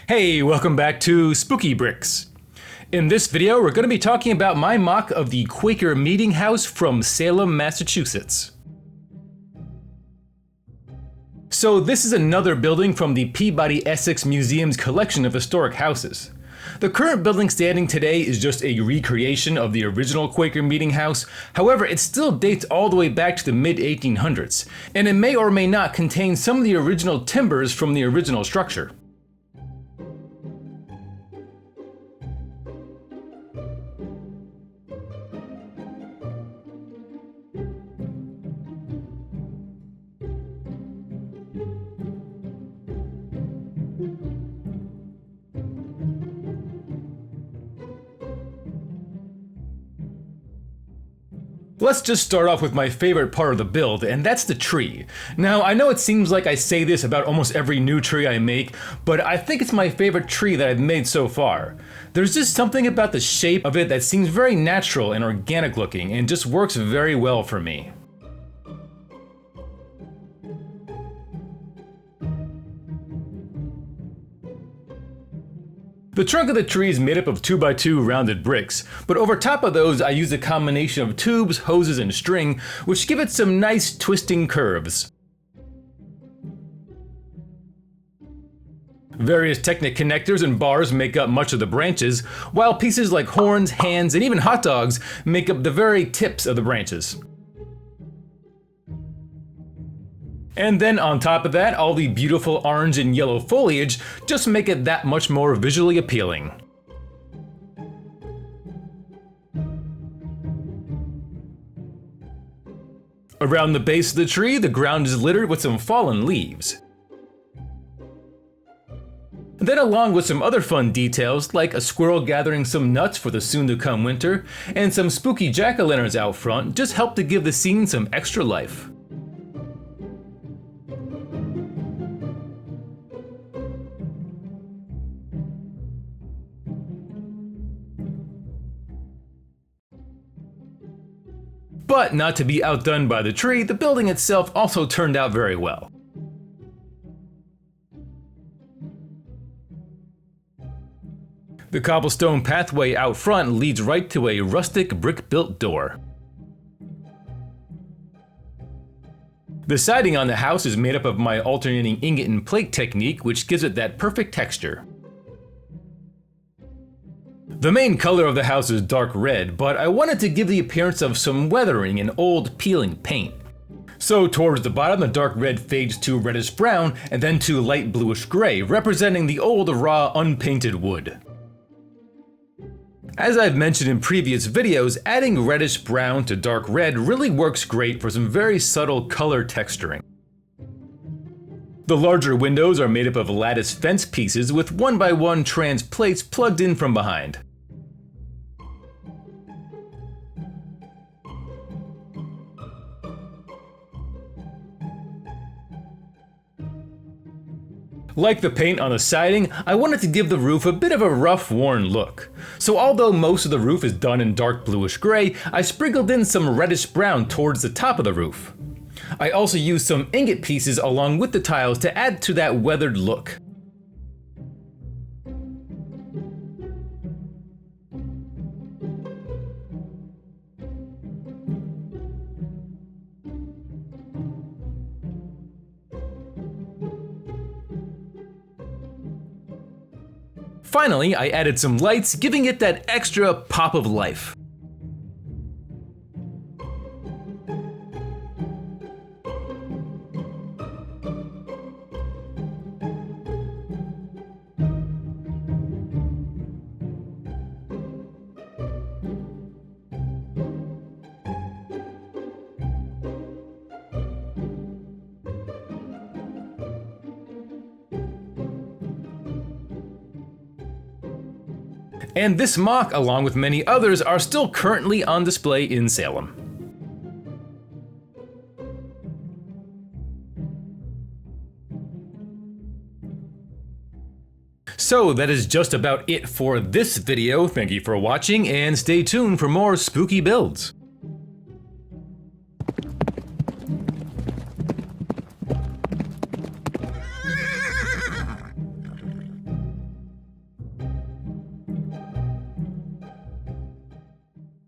Hey, welcome back to Spooky Bricks. In this video, we're going to be talking about my mock of the Quaker Meeting House from Salem, Massachusetts. So this is another building from the Peabody Essex Museum's collection of historic houses. The current building standing today is just a recreation of the original Quaker Meeting House. However, it still dates all the way back to the mid-1800s, and it may or may not contain some of the original timbers from the original structure. Let's just start off with my favorite part of the build, and that's the tree. Now, I know it seems like I say this about almost every new tree I make, but I think it's my favorite tree that I've made so far. There's just something about the shape of it that seems very natural and organic looking, and just works very well for me. The trunk of the tree is made up of 2x2 rounded bricks, but over top of those I use a combination of tubes, hoses, and string, which give it some nice twisting curves. Various Technic connectors and bars make up much of the branches, while pieces like horns, hands, and even hot dogs make up the very tips of the branches. And then on top of that, all the beautiful orange and yellow foliage just make it that much more visually appealing. Around the base of the tree, the ground is littered with some fallen leaves. Then along with some other fun details, like a squirrel gathering some nuts for the soon-to-come winter, and some spooky jack-o'-lanterns out front, just help to give the scene some extra life. But not to be outdone by the tree, the building itself also turned out very well. The cobblestone pathway out front leads right to a rustic brick-built door. The siding on the house is made up of my alternating ingot and plate technique, which gives it that perfect texture. The main color of the house is dark red, but I wanted to give the appearance of some weathering and old peeling paint. So towards the bottom, the dark red fades to reddish brown and then to light bluish gray, representing the old raw unpainted wood. As I've mentioned in previous videos, adding reddish brown to dark red really works great for some very subtle color texturing. The larger windows are made up of lattice fence pieces with 1x1 trans plates plugged in from behind. Like the paint on the siding, I wanted to give the roof a bit of a rough, worn look. So although most of the roof is done in dark bluish gray, I sprinkled in some reddish brown towards the top of the roof. I also used some ingot pieces along with the tiles to add to that weathered look. Finally, I added some lights, giving it that extra pop of life. And this mock, along with many others, are still currently on display in Salem. So that is just about it for this video. Thank you for watching, and stay tuned for more spooky builds.